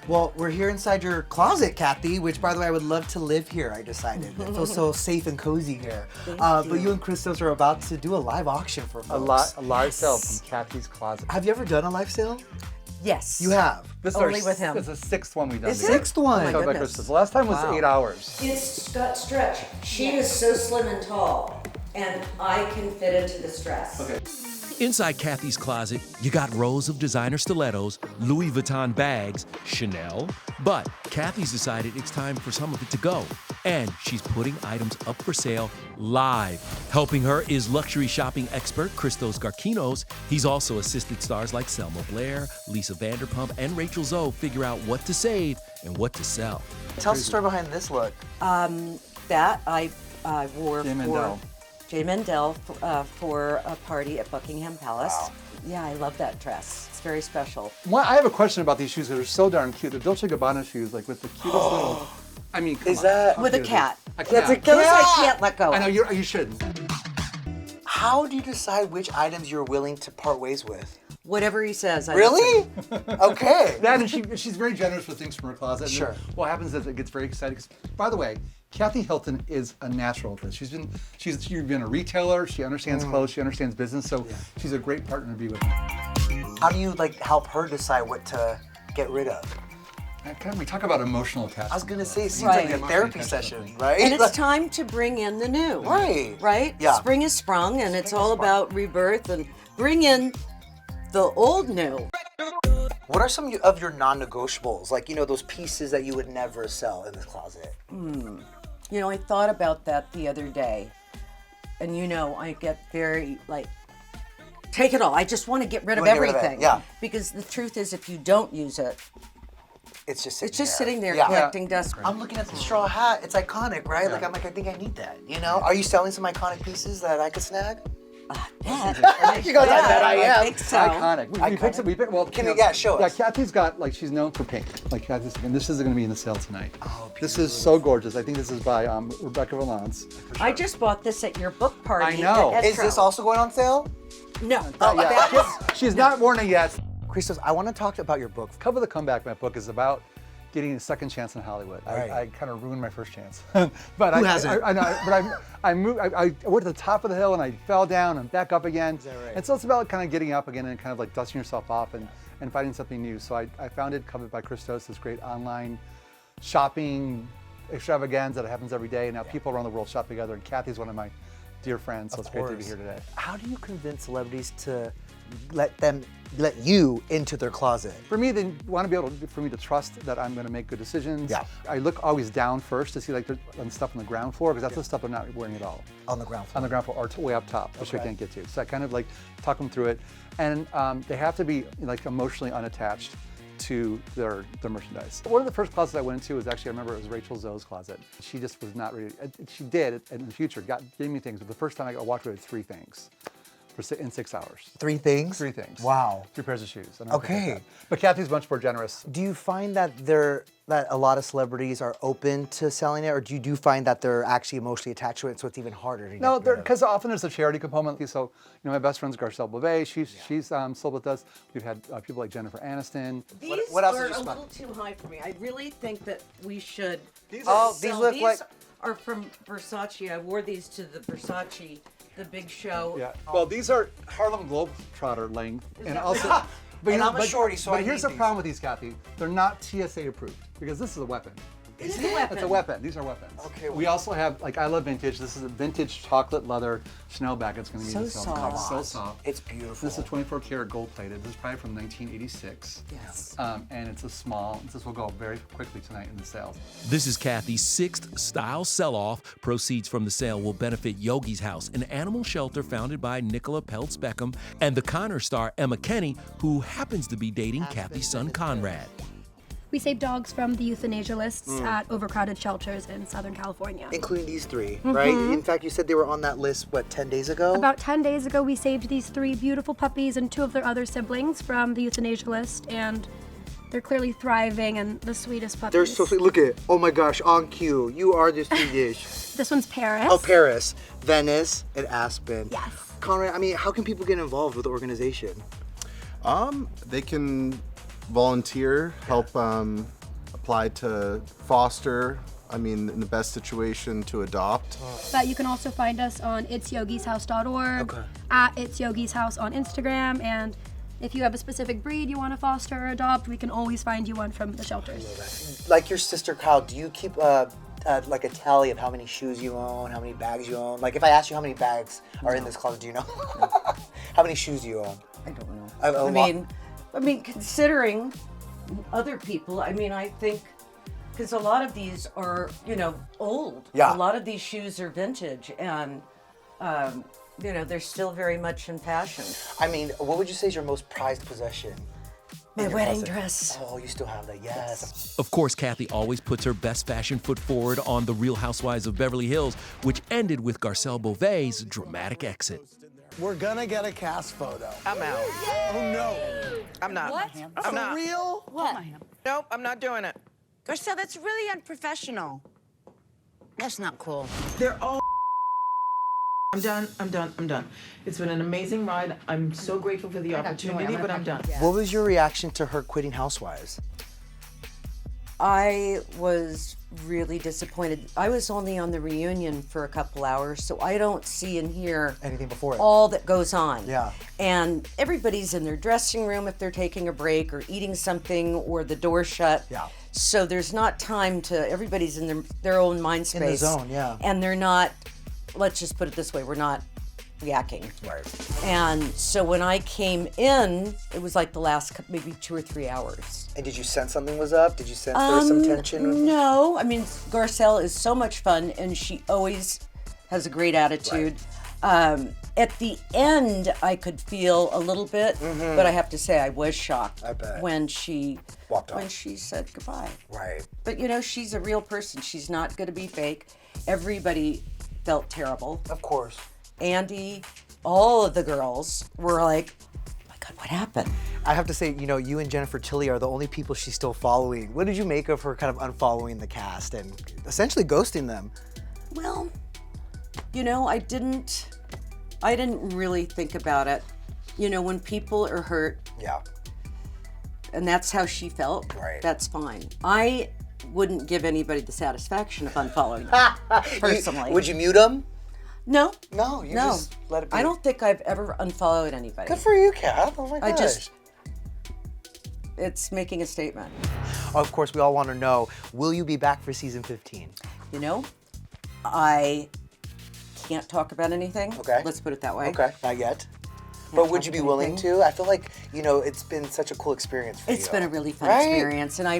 Well, we're here inside your closet, Kathy, which, by the way, I would love to live here, I decided. It feels so safe and cozy here. But you and Christos are about to do a live auction for folks. A live sale from Kathy's Closet. Have you ever done a live sale? Yes. You have? This Only is with him. This is the 6th one we've done. Is it? Sixth one. Oh my Showed by goodness. Christos. The last time was 8 hours. It's got stretch. She is so slim and tall, and I can fit into this dress. Okay. Inside Kathy's closet, you got rows of designer stilettos, Louis Vuitton bags, Chanel. But Kathy's decided it's time for some of it to go. And she's putting items up for sale live. Helping her is luxury shopping expert Christos Garkinos. He's also assisted stars like Selma Blair, Lisa Vanderpump, and Rachel Zoe figure out what to save and what to sell. Tell us the story behind this look. That I wore Jay for Mandel. Jay Mandel for a party at Buckingham Palace. Wow. Yeah, I love that dress. It's very special. I have a question about these shoes that are so darn cute. The Dolce & Gabbana shoes, like with the cutest little. I mean, come Is on. that- How With a cute is cat. this? That's a those I can't let go. I know you shouldn't. How do you decide which items you're willing to part ways with? Whatever he says. I Really? Okay. That and she's very generous with things from her closet. And Sure. then what happens is it gets very exciting. By the way, Kathy Hilton is a natural at this. She's been a retailer. She understands clothes. She understands business. So she's a great partner to be with. How do you help her decide what to get rid of? We talk about emotional attachment. I was gonna say, it seems Right. like a therapy session, right? And it's time to bring in the new. Right. Right? Yeah. Spring is sprung, and it's all about rebirth and bring in the old new. What are some of your non-negotiables? Like, those pieces that you would never sell in this closet? You know, I thought about that the other day, and I get very take it all. I just want to get rid of wanna get rid of it, everything. yeah. Because the truth is, if you don't use it, It's just sitting there Yeah. collecting dust. I'm looking at the straw hat. It's iconic, right? Yeah. I'm like, I think I need that. Are you selling some iconic pieces that I could snag? You guys, I bet I am. think so. Iconic. We picked. Well, Show us. Yeah, Kathy's got she's known for pink. And this is going to be in the sale tonight. Oh, this is so gorgeous. I think this is by Rebecca Valance. I just bought this at your book party. I know. at Is this also going on sale? No. She's not worn it yet. Christos, I want to talk about your book. Cover the Comeback, my book, is about getting a second chance in Hollywood. Right. I kind of ruined my first chance. But Who hasn't? I know, but I moved. I went to the top of the hill and I fell down and back up again. Is that right? And so it's about kind of getting up again and kind of dusting yourself off and finding something new. So I founded Covered by Christos, this great online shopping extravaganza that happens every day. And now people around the world shop together. And Kathy's one of my dear friends, so it's great to be here today. How do you convince celebrities to let you into their closet? For me, they want to be able for me to trust that I'm going to make good decisions. Yeah. I look always down first to see stuff on the ground floor because that's the stuff they're not wearing at all. On the ground floor. On the ground floor or way up top, which I can't get to. So I kind of talk them through it, and they have to be emotionally unattached to their merchandise. One of the first closets I went into was actually, I remember it was Rachel Zoe's closet. She just was not ready. She did in the future, gave me things, but the first time I walked away with 3 things. In 6 hours. 3 things? 3 things. Wow. 3 pairs of shoes. Okay. But Kathy's much more generous. Do you find that a lot of celebrities are open to selling it, or do you find that they're actually emotionally attached to it, so it's even harder to No, get rid of? because often there's a charity component. So, my best friend's Garcelle Beauvais. She's sold with us. We've had people like Jennifer Aniston. These What else are did you a spend? little too high for me. I really think that we should. These sell- look these like- are from Versace. I wore these to the Versace, the big show. Yeah. Well, these are Harlem Globetrotter length, and also. And I'm a shorty, so but I here's need the problem with these, Kathy. They're not TSA approved because this is a weapon. It is a weapon. It's a weapon. These are weapons. Okay, We also have I love vintage. This is a vintage chocolate leather Chanel bag. It's going to be So in the sale. soft. It's so soft. It's beautiful. This is 24 karat gold plated. This is probably from 1986. Yes. And it's a small. This will go very quickly tonight in the sales. This is Kathy's 6th style sell-off. Proceeds from the sale will benefit Yogi's House, an animal shelter founded by Nicola Peltz Beckham and the Connor star Emma Kenny, who happens to be dating Kathy's son Conrad. We save dogs from the euthanasia lists at overcrowded shelters in Southern California. Including these 3, right? In fact, you said they were on that list, 10 days ago? About 10 days ago, we saved these 3 beautiful puppies and 2 of their other siblings from the euthanasia list, and they're clearly thriving and the sweetest puppies. They're so sweet. Look at it. Oh my gosh, on cue. You are the Swedish. This one's Paris. Oh, Paris, Venice, and Aspen. Yes. Conrad, how can people get involved with the organization? They can volunteer, help apply to foster. I mean, in the best situation to adopt. But you can also find us on itsyogishouse.org, at It's Yogi's House on Instagram, and if you have a specific breed you want to foster or adopt, we can always find you one from the shelters. Like your sister Kyle, do you keep like a tally of how many shoes you own, how many bags you own? Like if I ask you how many bags are in this closet, do you know? How many shoes do you own? I don't know. I mean, considering other people, I mean, I think, because a lot of these are, you know, old. Yeah. A lot of these shoes are vintage, and, you know, they're still very much in fashion. I mean, what would you say is your most prized possession? My in your wedding closet? dress. Oh, you still have that, yes. Of course, Kathy always puts her best fashion foot forward on The Real Housewives of Beverly Hills, which ended with Garcelle Beauvais' dramatic exit. We're gonna get a cast photo. I'm out. Oh no. I'm not. What? I'm not. For real? What? Nope, I'm not doing it. Garcelle, that's really unprofessional. That's not cool. They're all I'm done, I'm done, I'm done. It's been an amazing ride. I'm so grateful for the opportunity, but I'm done. What was your reaction to her quitting Housewives? I was really disappointed. I was only on the reunion for a couple hours, so I don't see and hear Anything before it? all that goes on. Yeah. And everybody's in their dressing room if they're taking a break or eating something or the door shut. Yeah. So there's not time to, everybody's in their own mind space. In the zone, yeah. And they're not, let's just put it this way, we're not yakking. Right. And so when I came in, it was like the last maybe 2 or 3 hours. And did you sense something was up? Did you sense there was some tension? No, I mean, Garcelle is so much fun, and she always has a great attitude. At the end, I could feel a little bit, but I have to say I was shocked. I bet. When she Walked off. When she said goodbye. Right. But you know, she's a real person. She's not going to be fake. Everybody felt terrible. Of course. Andy, all of the girls were like, oh my God, what happened? I have to say, you know, you and Jennifer Tilly are the only people she's still following. What did you make of her kind of unfollowing the cast and essentially ghosting them? Well, you know, I didn't really think about it. You know, when people are hurt, Yeah. and that's how she felt, Right. that's fine. I wouldn't give anybody the satisfaction of unfollowing them, personally. Would you mute them? No. No, you No. just let it be. I don't think I've ever unfollowed anybody. Good for you, Kat. Oh my gosh. It's making a statement. Of course, we all want to know, will you be back for season 15? You know, I can't talk about anything. Okay. Let's put it that way. Okay, not yet. But would talk you be about willing anything. to? I feel like, you know, it's been such a cool experience for you. It's been a really fun Right? experience, and I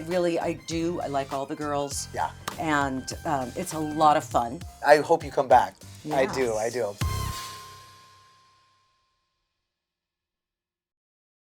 like all the girls. Yeah. And it's a lot of fun. I hope you come back. I Yes. do.